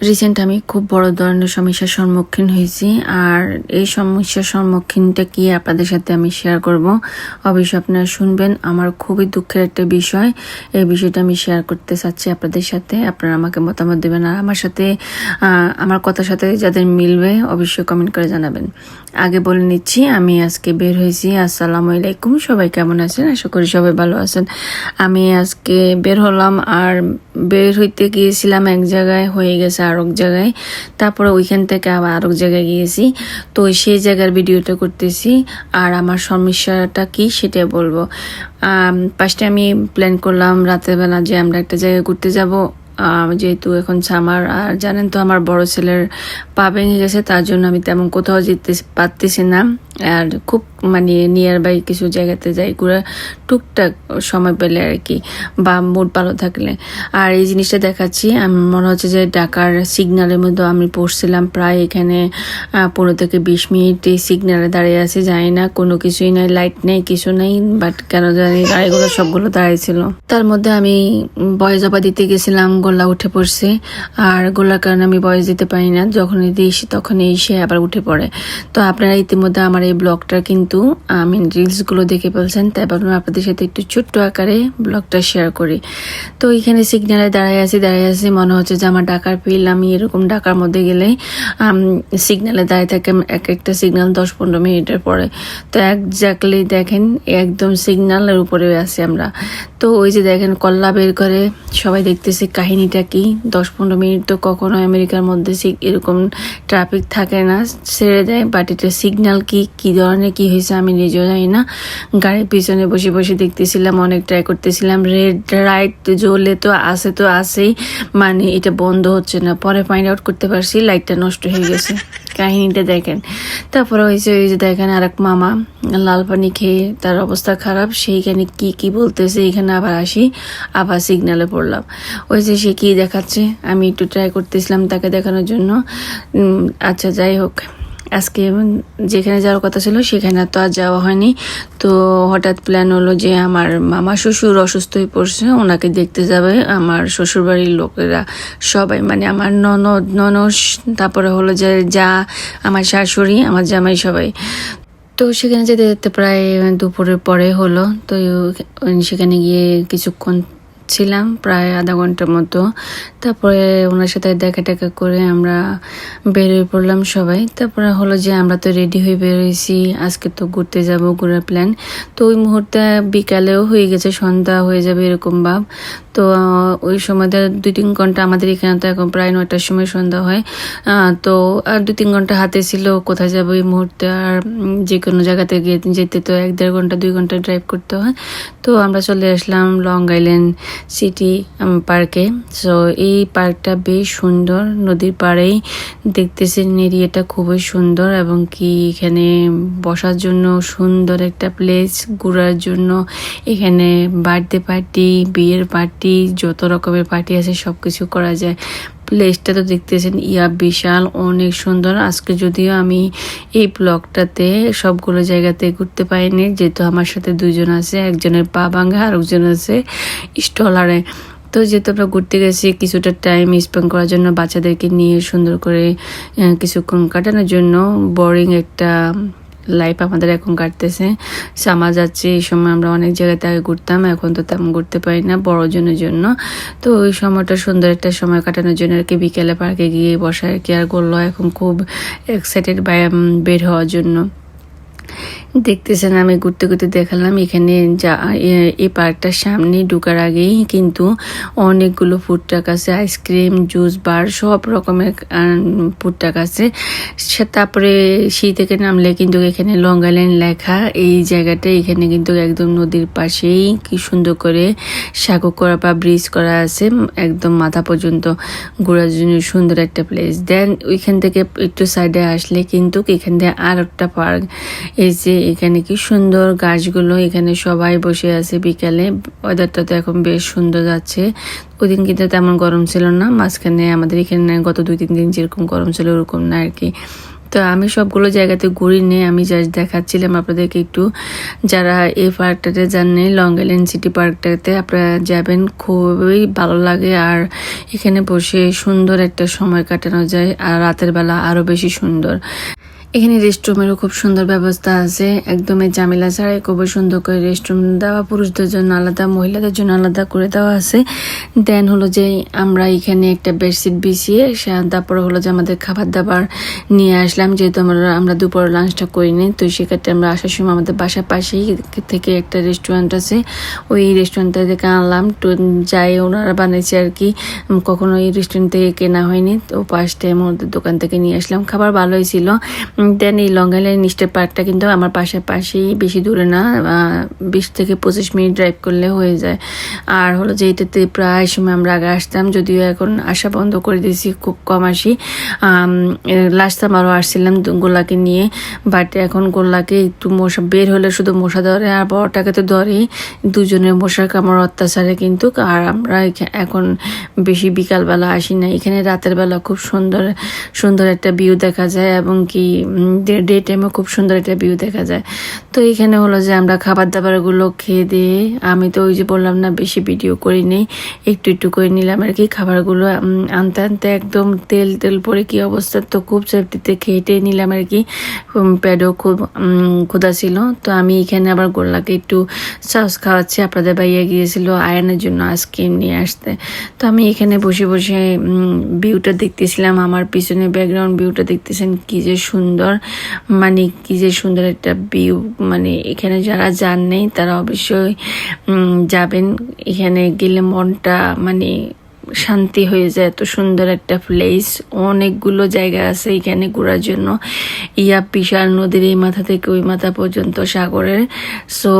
Recent আমি খুব বড় ধরনের সমস্যার সম্মুখীন হয়েছি। আর এই সমস্যার সম্মুখীনটা কি আপনাদের সাথে আমি শেয়ার করব। অবশ্যই আপনারা শুনবেন। আমার খুবই দুঃখের একটা বিষয়, এই বিষয়টা আমি শেয়ার করতে চাচ্ছি আপনাদের সাথে। আপনারা আমাকে মতামত দেবেন, আর আমার সাথে আমার কথার সাথে যাদের মিলবে অবশ্যই কমেন্ট করে জানাবেন। আগে বলে নিচ্ছি, আমি আজকে বের হয়েছি। আসসালামু আলাইকুম, সবাই কেমন আছেন? আশা করি সবাই ভালো আছেন। আমি আজকে বের হলাম, আর বের হইতে গিয়েছিলাম এক জায়গায়, হয়ে গেছে আর এক জায়গায়, তারপরে ওইখান থেকে আবার আর এক জায়গায় গিয়েছি। তো সেই জায়গার ভিডিওটা করতেছি, আর আমার সমস্যাটা কি সেটা বলবো। ফার্স্টে আমি প্ল্যান করলাম রাতের বেলা যে আমরা একটা জায়গায় ঘুরতে যাব। যেহেতু এখন সামার, আর জানেন তো আমার বড় ছেলের পা ভেঙে গেছে, তার জন্য আমি তেমন কোথাও যেতে পারতেছি না। আর খুব নিয়ার বাই কিছু জায়গাতে যাই ঘুরে, টুকটাক সময় পেলে আর কি, বা মুড ভালো থাকলে। আর এই জিনিসটা দেখাচ্ছি, আমি মনে হচ্ছে যে ঢাকার সিগন্যালের মধ্যে আমি পড়ছিলাম প্রায় এখানে 15 থেকে 20 মিনিট এই সিগন্যালে দাঁড়িয়ে আছি। জানি না, কোনো কিছুই নাই, লাইট নেই, কিছু নেই, বাট কেন জানি গাড়িগুলো সবগুলো দাঁড়িয়েছিল। তার মধ্যে আমি বয়স জবা দিতে গেছিলাম, গোলা উঠে পড়ছে। আর গোলার কারণে আমি বয়স দিতে পারি না, যখন দিয়েছি তখন এসে আবার উঠে পড়ে। তো আপনারা ইতিমধ্যে আমার এই ব্লগটা কিন্তু আমি রিলসগুলো দেখে ফেলছেন, তাই ভাবলাম আপনাদের সাথে একটু ছোট্ট আকারে ব্লগটা শেয়ার করি। তো এখানে সিগন্যালে দাঁড়িয়ে আছি, মনে হচ্ছে যে আমার ঢাকার ফিল। আমি এরকম ঢাকার মধ্যে গেলে সিগন্যালে দাঁড়িয়ে থাকে এক একটা সিগন্যাল 10-15 মিনিটের পরে। তো একজাক্টলি দেখেন, একদম সিগন্যালের উপরে আছি আমরা। তো ওই যে দেখেন কল্লা বের করে সবাই দেখতেছে কাহিনীটা কি। 10-15 মিনিট তো কখনো আমেরিকার মধ্যে এরকম ট্রাফিক থাকে না, ছেড়ে দেয়। বাট এটা সিগন্যাল কি ধরনের কি হয়েছে আমি নিজেও জানি না। গাড়ির পিছনে বসে বসে দেখতেছিলাম, অনেক ট্রাই করতেছিলাম। রেড লাইট জ্বলে তো আসেই, মানে এটা বন্ধ হচ্ছে না। পরে ফাইন্ড আউট করতে পারছি লাইটটা নষ্ট হয়ে গেছে। কাহিনীটা দেখেন। তারপরে হয়েছে ওই যে দেখেন আরেক মামা লাল পানি খেয়ে তার অবস্থা খারাপ, সেইখানে কি বলতেছে। এখানে আবার আসি, আবার সিগন্যালে পড়লাম। ওই যে সে কি দেখাচ্ছে, আমি একটু ট্রাই করতেছিলাম তাকে দেখানোর জন্য। আচ্ছা যাই হোক, আজকে যেখানে যাওয়ার কথা ছিল সেখানে তো আর যাওয়া হয়নি। তো হঠাৎ প্ল্যান হলো যে আমার মামা শ্বশুর অসুস্থ হয়ে পড়ছে, ওনাকে দেখতে যাবে আমার শ্বশুরবাড়ির লোকেরা সবাই, মানে আমার ননদ, তারপরে হলো যে যা আমার শাশুড়ি, আমার জামাই, সবাই। তো সেখানে যেতে যেতে প্রায় দুপুরের পরে হলো। তো সেখানে গিয়ে কিছুক্ষণ ছিলাম, প্রায় আধা ঘন্টার মতো। তারপরে ওনার সাথে দেখা টেকা করে আমরা বেরিয়ে পড়লাম সবাই। তারপরে হলো যে আমরা তো রেডি হয়ে বেরোইছি, আজকে তো ঘুরতে যাব, ঘোরার প্ল্যান। তো ওই মুহূর্তে বিকালেও হয়ে গেছে, সন্ধ্যা হয়ে যাবে এরকম ভাব। তো ওই সময়টা 2-3 ঘন্টা, আমাদের এখানে তো এখন প্রায় 9টার সময় সন্ধ্যা হয়। তো আর 2-3 ঘন্টা হাতে ছিল, কোথায় যাবো এই মুহূর্তে। আর যে কোনো জায়গাতে যেতে তো 1-1.5 ঘন্টা 2 ঘন্টা ড্রাইভ করতে হয়। তো আমরা চলে আসলাম লং আইল্যান্ড সিটি পার্কে। সো এই পার্কটা বেশ সুন্দর, নদীর পাড়েই দেখতেছেন। এরিয়াটা খুবই সুন্দর, এবং কি এখানে বসার জন্য সুন্দর একটা প্লেস, ঘোরার জন্য। এখানে বার্থডে পার্টি, বিয়ের পার্টি, যত রকমের পার্টি আছে সব কিছু করা যায়। প্লেসটা তো দেখতেছেন বিশাল, অনেক সুন্দর। আজকে যদিও আমি এই ব্লগটাতে সবগুলো জায়গাতে ঘুরতে পারিনি, যেহেতু আমার সাথে 2জন আছে, একজনের পা ভাঙা আর একজন আছে স্টলারে। তো যেহেতু আমরা ঘুরতে গেছি কিছুটা টাইম স্পেন্ড করার জন্য, বাচ্চাদেরকে নিয়ে সুন্দর করে কিছুক্ষণ কাটানোর জন্য। বোরিং একটা লাইফ আমাদের এখন কাটতেছে। সামার যাচ্ছে, এই সময় আমরা অনেক জায়গাতে আগে ঘুরতাম, এখন তো তেমন ঘুরতে পারি না বড়জনের জন্য। তো ওই সময়টা সুন্দর একটা সময় কাটানোর জন্য আর কি বিকেলে পার্কে গিয়ে বসা আর কি। আর করলো এখন খুব এক্সাইটেড বের হওয়ার জন্য। দেখতেছেন আমি ঘুরতে ঘুরতে দেখালাম এখানে এই পার্কটার সামনে ঢোকার আগেই কিন্তু অনেকগুলো ফুড ট্রাক আছে, আইসক্রিম, জুস বার, সব রকমের ফুড ট্রাক আছে। তারপরে সেই থেকে নামলে কিন্তু এখানে লং আইল্যান্ড লেখা। এই জায়গাটা এখানে কিন্তু একদম নদীর পাশেই কি সুন্দর করে সাঁকো করা বা ব্রিজ করা আছে, একদম মাথা পর্যন্ত ঘোরার জন্য সুন্দর একটা প্লেস। দেন ওইখান থেকে একটু সাইডে আসলে কিন্তু এখান থেকে আর একটা পার্ক। এই যে এখানে কি সুন্দর গাছগুলো, এখানে সবাই বসে আছে বিকালে। ওয়েদারটা তো এখন বেশ সুন্দর যাচ্ছে। ওই দিন কিন্তু তেমন গরম ছিল না, মাঝখানে আমাদের এখানে গত 2-3 দিন যেরকম গরম ছিল ওরকম না আর কি। তো আমি সবগুলো জায়গাতে ঘুরি নেই, আমি জাস্ট দেখাচ্ছিলাম আপনাদেরকে একটু। যারা এই পার্কটাতে যাননি, লং আইল্যান্ড সিটি পার্কটাতে আপনারা যাবেন, খুবই ভালো লাগে। আর এখানে বসে সুন্দর একটা সময় কাটানো যায়, আর রাতের বেলা আরও বেশি সুন্দর। এখানে রেস্টরুমেরও খুব সুন্দর ব্যবস্থা আছে, একদমই ঝামেলা ছাড়াই খুবই সুন্দর করে রেস্টরুম দেওয়া, পুরুষদের জন্য আলাদা, মহিলাদের জন্য আলাদা করে দেওয়া আছে। দেন হলো যে আমরা এখানে একটা বেডশিট বিছিয়ে তারপরে হলো যে আমাদের খাবার দাবার নিয়ে আসলাম, যেহেতু আমরা দুপুর লাঞ্চটা করিনি। তো সেক্ষেত্রে আমরা আসার সময় আমাদের বাসার পাশেই থেকে একটা রেস্টুরেন্ট আছে, ওই রেস্টুরেন্টটা থেকে আনলাম। তো যাই ওনারা বানিয়েছে আর কি, কখনো এই রেস্টুরেন্ট থেকে কেনা হয়নি। তো ফার্স্ট টাইম ওদের দোকান থেকে নিয়ে আসলাম, খাবার ভালোই ছিল। দেন এই লং আইল্যান্ড স্টেট পার্কটা কিন্তু আমার পাশেই, বেশি দূরে না, 20 থেকে 25 মিনিট ড্রাইভ করলে হয়ে যায়। আর হলো যে এটাতে প্রায় সময় আমরা আগে আসতাম, যদিও এখন আসা বন্ধ করে দিয়েছি, খুব কম আসি। লাস্ট টাইম আরও আসছিলাম গোল্লাকে নিয়ে, বাট এখন গোল্লাকে একটু মশা বের হলে শুধু মশা ধরে, আর বড়টাকে তো ধরেই, দুজনের মশার কামড় অত্যাচারে কিন্তু। আর আমরা এখন বেশি বিকালবেলা আসি না, এখানে রাতের বেলা খুব সুন্দর সুন্দর একটা ভিউ দেখা যায়, এবং কি ডে টাইমে খুব সুন্দর একটা ভিউ দেখা যায়। তো এখানে হলো যে আমরা খাবার দাবারগুলো খেয়ে দিয়ে, আমি তো ওই যে বললাম না বেশি ভিডিও করি নেই, একটু একটু করে নিলাম আর কি। খাবারগুলো আনতে আনতে একদম তেল তেল পরে কি অবস্থা, তো খুব সেফটিতে খেয়ে নিলাম আর কি। পেটও খুব ক্ষুধা ছিল। তো আমি এখানে আবার গোল্লাকে একটু সস খাওয়াচ্ছি, আপনাদের ভাইয়া গিয়েছিল আয়নের জন্য আইসক্রিম নিয়ে আসতে। তো আমি এখানে বসে বসে ভিউটা দেখতেছিলাম, আমার পিছনে ব্যাকগ্রাউন্ড ভিউটা দেখতেছেন কি যে সুন্দর, মানে কি যে সুন্দর একটা ভিউ। মানে এখানে যারা যান নেই তারা অবশ্যই যাবেন, এখানে গেলে মনটা মানে শান্তি হয়ে যায়। এত সুন্দর একটা প্লেস, অনেকগুলো জায়গা আছে এখানে ঘোরার জন্য। বিশাল নদীর এই মাথা থেকে ওই মাথা পর্যন্ত সাগরের, সো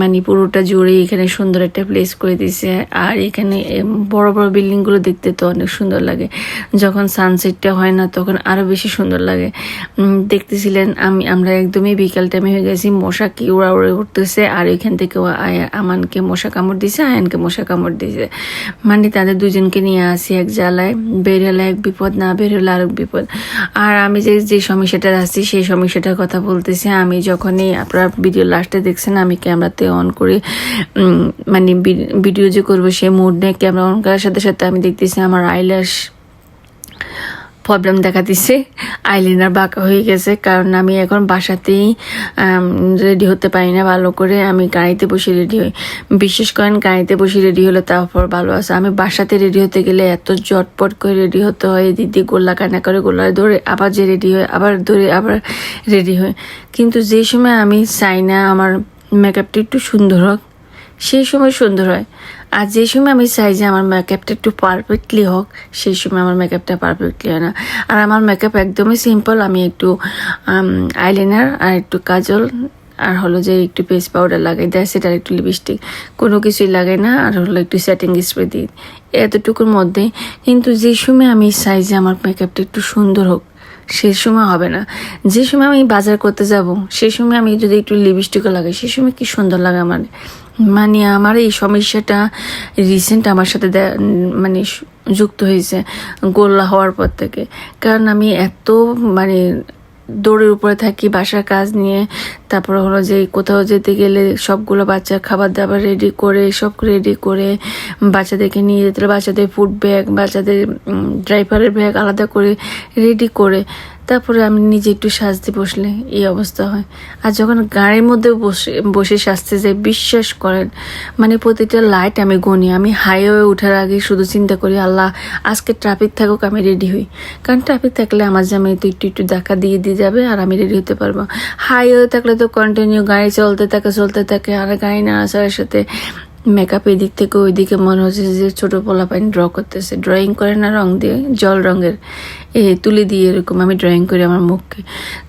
মানে পুরোটা জুড়ে এখানে সুন্দর একটা প্লেস করে দিয়েছে। আর এখানে বড় বড় বিল্ডিংগুলো দেখতে তো অনেক সুন্দর লাগে, যখন সানসেটটা হয় না তখন আরও বেশি সুন্দর লাগে। দেখতেছিলেন আমরা একদমই বিকাল টাইমে হয়ে গেছি, মশা কি উড়া উড়ে উঠতেছে, আর এখান থেকে আমানকে মশা কামড় দিছে, আয়নকে মশা কামড় দিছে। মানে তাদের দুজনকে নিয়ে আসি এক জ্বালায়, বের হলে এক বিপদ, না বের হলে আরেক বিপদ। আর আমি যে সমস্যাটা আসছি সেই সমস্যাটার কথা বলতেছি। আমি যখনই আপনারা ভিডিও লাস্টে দেখছেন, আমি ক্যামেরাতে অন করে মানে ভিডিও যে করবো সেই মুড নিয়ে ক্যামেরা অন করার সাথে সাথে আমি দেখতেছি আমার আইল্যাশ প্রবলেম দেখা দিচ্ছে, আইলাইনার বাঁকা হয়ে গেছে। কারণ আমি এখন বাসাতেই রেডি হতে পারি না ভালো করে, আমি গাড়িতে বসে রেডি হই। বিশেষ করেন গাড়িতে বসে রেডি হলে তারপর ভালো আছে, আমি বাসাতে রেডি হতে গেলে এত জটপট করে রেডি হতে হয়, দিদি গোল্লা কান্না করে গোল্লা ধরে আবার যে রেডি হয়, আবার ধরে আবার রেডি হয়। কিন্তু যে সময় আমি চাই না আমার মেকআপটা একটু সুন্দর হোক, সেই সময় সুন্দর হয়। আর যে সময় আমি চাই যে আমার মেকআপটা একটু পারফেক্টলি হোক, সেই সময় আমার মেকআপটা পারফেক্টলি হয় না। আর আমার মেকআপ একদমই সিম্পল, আমি একটু আইলাইনার আর একটু কাজল আর হলো যে একটু ফেস পাউডার লাগাই, দ্যাটস ইট, আর একটু লিপস্টিক, কোনো কিছুই লাগাই না। আর হলো একটু সেটিং স্প্রে দিই, এতটুকুর মধ্যে। কিন্তু যে সময় আমি চাই যে আমার মেকআপটা একটু সুন্দর হোক, সেই সময় হবে না। যে সময় আমি বাজার করতে যাব, সেই সময় আমি যদি একটু লিপস্টিকও লাগাই, সেই সময় কি সুন্দর লাগে আমার। মানে আমার এই সমস্যাটা রিসেন্ট আমার সাথে মানে যুক্ত হয়েছে গোল্লা হওয়ার পর থেকে। কারণ আমি এত মানে দৌড়ের উপরে থাকি বাসার কাজ নিয়ে, তারপরে হলো যে কোথাও যেতে গেলে সবগুলো বাচ্চার খাবার দাবার রেডি করে, সব রেডি করে বাচ্চাদেরকে নিয়ে যেতে, বাচ্চাদের ফুড ব্যাগ, বাচ্চাদের ড্রাইভারের ব্যাগ আলাদা করে রেডি করে তারপরে আমি নিজে একটু সাজতে বসলে এই অবস্থা হয়। আর যখন গাড়ির মধ্যে বসে সাজতে যাই, বিশ্বাস করেন মানে প্রতিটা লাইট আমি গনি। আমি হাইওয়ে ওঠার আগে শুধু চিন্তা করি, আল্লাহ আজকে ট্রাফিক থাকুক, আমি রেডি হই। কারণ ট্রাফিক থাকলে আমার জামাই তো একটু ধাক্কা দিয়ে যাবে আর আমি রেডি হতে পারবো। হাইওয়ে থাকলে তো কন্টিনিউ গাড়ি চলতে থাকে, আর গাড়ি নাড়াচাড়ার সাথে মেকআপ এদিক থেকে ওইদিকে মনে হচ্ছে যে ছোটো পোলাপাইন ড্র করতেছে, ড্রয়িং করে না রং দিয়ে, জল রঙের তুলি দিয়ে, এরকম আমি ড্রয়িং করি আমার মুখকে।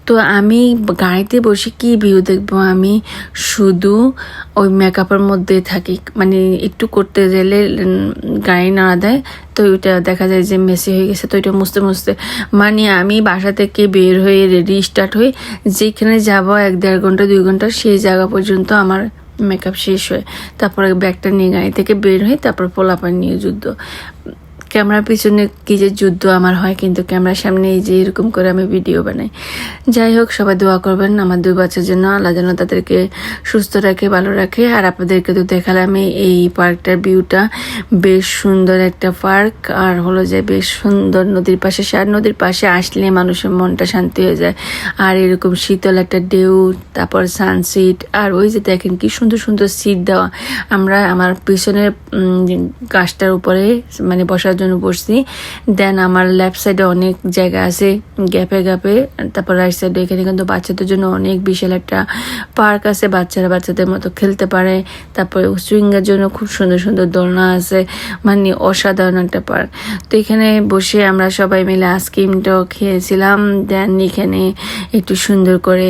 তো আমি গাড়িতে বসে কি ভিউ দেখবো, আমি শুধু ওই মেকআপের মধ্যে থাকি। মানে একটু করতে গেলে গাড়ি নাড়া দেয়, তো ওইটা দেখা যায় যে মেসি হয়ে গেছে, তো ওইটা মুছতে মানে আমি বাসা থেকে বের হয়ে রেডি স্টার্ট হই, যেখানে যাবো 1-1.5 ঘন্টা 2 ঘন্টা, সেই জায়গা পর্যন্ত আমার মেকআপ শেষ হয়। তারপরে ব্যাগটা নিয়ে গাড়ি থেকে বের হই, তারপর পোলাপান নিয়ে যুদ্ধ। ক্যামেরার পিছনে কি যে যুদ্ধ আমার হয়, কিন্তু ক্যামেরার সামনে এই যে এরকম করে আমি ভিডিও বানাই। যাই হোক, সবাই দোয়া করবেন আমার 2 বাচ্চার জন্য, আল্লাহ যেন তাদেরকে সুস্থ রাখে, ভালো রাখে। আর আপনাদেরকে তো দেখালাম এই পার্কটার ভিউটা, বেশ সুন্দর একটা পার্ক। আর হলো যে বেশ সুন্দর নদীর পাশে, নদীর পাশে আসলে মানুষের মনটা শান্তি হয়ে যায়। আর এরকম শীতল একটা ঢেউ, তারপর সানসেট, আর ওই যে দেখেন কি সুন্দর সুন্দর সিট দেওয়া। আমার পিছনের গাছটার উপরে মানে বসার জন্য বসছি। দেন আমার লেফট সাইডে অনেক জায়গা আছে গ্যাপে গ্যাপে। তারপর রাইট সাইডে এখানে কিন্তু বাচ্চাদের জন্য অনেক বিশাল একটা পার্ক আছে, বাচ্চারা বাচ্চাদের মতো খেলতে পারে। তারপরে সুইঙ্গের জন্য খুব সুন্দর সুন্দর দোলনা আছে, মানে অসাধারণ একটা পার্ক। তো এখানে বসে আমরা সবাই মিলে আইসক্রিমটাও খেয়েছিলাম। দেন এখানে একটু সুন্দর করে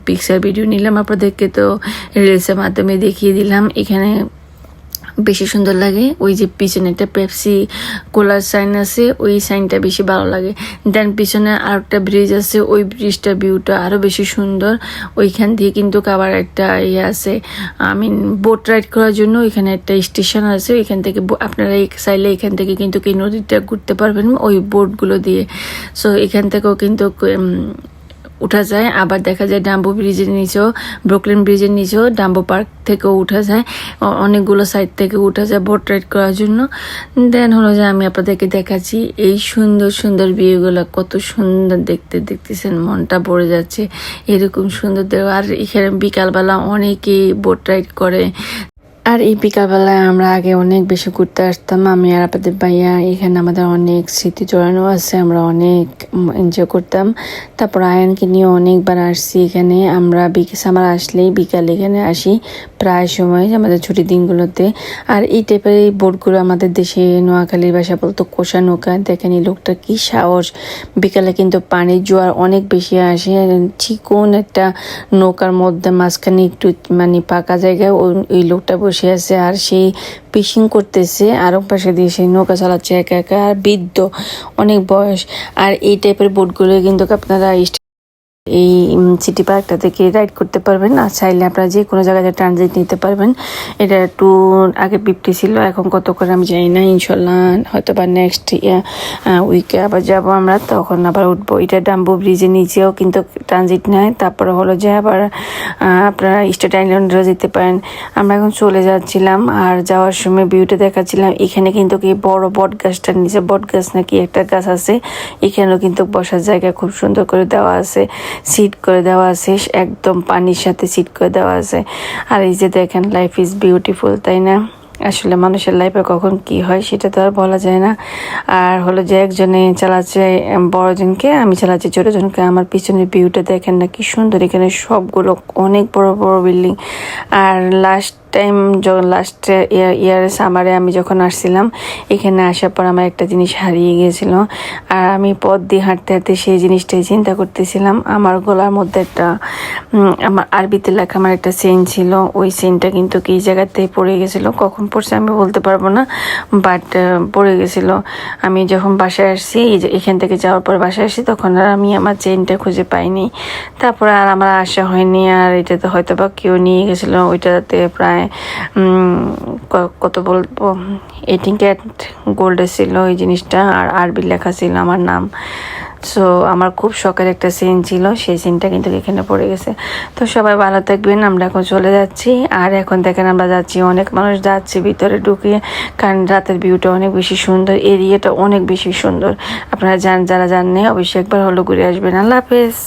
পিকচার ভিডিও নিলাম, আপনাদেরকে তো রিলসের মাধ্যমে দেখিয়ে দিলাম। এখানে বেশি সুন্দর লাগে, ওই যে পিছনে একটা পেপসি কোলার সাইন আছে, ওই সাইনটা বেশি ভালো লাগে। দেন পিছনে আর একটা ব্রিজ আছে, ওই ব্রিজটার ভিউটা আরও বেশি সুন্দর। ওইখান দিয়ে কিন্তু আবার একটা ইয়ে আছে, বোট রাইড করার জন্য ওইখানে একটা স্টেশন আছে। ওইখান থেকে আপনারা চাইলে এখান থেকে কিন্তু এই নদীটা ঘুরতে পারবেন ওই বোটগুলো দিয়ে। সো এখান থেকেও কিন্তু উঠা যায়। আবার দেখা যায় ডাম্বো ব্রিজের নিচেও, ব্রুকলিন ব্রিজের নিচেও ডাম্বো পার্ক থেকেও উঠা যায়, অনেকগুলো সাইড থেকে উঠা যায় বোট রাইড করার জন্য। দেন হলো যে আমি আপনাদেরকে দেখাচ্ছি এই সুন্দর সুন্দর ভিউগুলো, কত সুন্দর দেখতেছেন, মনটা ভরে যাচ্ছে এরকম সুন্দর দেওয়া। আর এখানে বিকালবেলা অনেকেই বোট রাইড করে। আর এই বিকালবেলায় আমরা আগে অনেক বেশি ঘুরতে আসতাম, আমি আর আপনাদের ভাইয়া। এখানে আমাদের অনেক স্মৃতি জড়ানো আছে, আমরা অনেক এনজয় করতাম। তারপর আয়ানকে নিয়ে অনেকবার আসছি এখানে। আমরা সামার আসলেই বিকালে এখানে আসি প্রায় সময় আমাদের ছুটির দিনগুলোতে। আর এই টাইপের এই বোটগুলো আমাদের দেশে নোয়াখালীর ভাষা বলতো কোষা নৌকা। দেখেন এই লোকটা কি সাহস, বিকালে কিন্তু পানির জোয়ার অনেক বেশি আসে, চিকন একটা নৌকার মধ্যে মাঝখানে একটু মানে ফাঁকা জায়গায় ওই লোকটা বসে আছে, আর সেই ফিশিং করতেছে। আর পাশে দিয়ে সেই নৌকা চালাচ্ছে একা একা, আর বৃদ্ধ অনেক বয়স। আর এই টাইপের বোটগুলো কিন্তু আপনারা এই সিটি পার্কটা থেকে রাইড করতে পারবেন। আর চাইলে আপনারা যে কোনো জায়গায় ট্রানজিট নিতে পারবেন। এটা একটু আগে 50 ছিল, এখন কত করে আমি জানি না। ইনশাল্লাহ হয়তো বা নেক্সট উইকে আবার যাব আমরা, তখন আবার উঠবো। এটা ডাম্বো ব্রিজের নিচেও কিন্তু ট্রানজিট নেয়। তারপরে হলো যে আবার আপনারা স্টেট আইল্যান্ডেও যেতে পারেন। আমরা এখন চলে যাচ্ছিলাম, আর যাওয়ার সময় ভিউটা দেখাচ্ছিলাম। এখানে কিন্তু কি বড় বট গাছটার নিচে, বট গাছ নাকি একটা গাছ আছে, এখানেও কিন্তু বসার জায়গা খুব সুন্দর করে দেওয়া আছে, সিট করে দেওয়া আছে, একদম পানির সাথে সিট করে দেওয়া আছে। আর এই যে দেখেন, লাইফ ইজ বিউটিফুল, তাই না? আসলে মানুষের লাইফে কখন কি হয় সেটা তো আর বলা যায় না। আর হলো যে একজনে চালাচ্ছে বড়জনকে, আমি চালাচ্ছি ছোটজনকে। আমার পিছনের ভিউটা দেখেন না কি সুন্দর, এখানে সবগুলো অনেক বড় বড় বিল্ডিং। আর লাস্ট ইয়ারে সামারে আমি যখন আসছিলাম এখানে আসার পর আমার একটা জিনিস হারিয়ে গিয়েছিল। আর আমি পথ দিয়ে হাঁটতে হাঁটতে সেই জিনিসটাই চিন্তা করতেছিলাম। আমার গলার মধ্যে একটা আমার আরবিতে লেখা আমার একটা চেইন ছিল, ওই চেইনটা কিন্তু এই জায়গাতে পড়ে গেছিলো। কখন পড়ছে আমি বলতে পারবো না, বাট পড়ে গেছিলো। আমি যখন বাসায় আসছি, এখান থেকে যাওয়ার পর বাসায় আসছি, তখন আর আমি আমার চেইনটা খুঁজে পাইনি। তারপরে আর আমার আসা হয়নি। আর এটাতে হয়তো বা কেউ নিয়ে গেছিলো, ওইটাতে প্রায় কত বলবো 18 ক্যারেট গোল্ডে ছিল এই জিনিসটা, আর আরবি লেখা ছিল আমার নাম। সো আমার খুব শখের একটা সিন ছিল, সেই সিনটা কিন্তু এখানে পড়ে গেছে। তো সবাই ভালো থাকবেন, আমরা এখন চলে যাচ্ছি। আর এখন দেখেন আমরা যাচ্ছি, অনেক মানুষ যাচ্ছে ভিতরে ঢুকিয়ে, কারণ রাতের ভিউটা অনেক বেশি সুন্দর, এরিয়াটা অনেক বেশি সুন্দর। আপনারা যারা জানেন অবশ্যই একবার হলো ঘুরে আসবেন। আল্লাহ হাফেজ।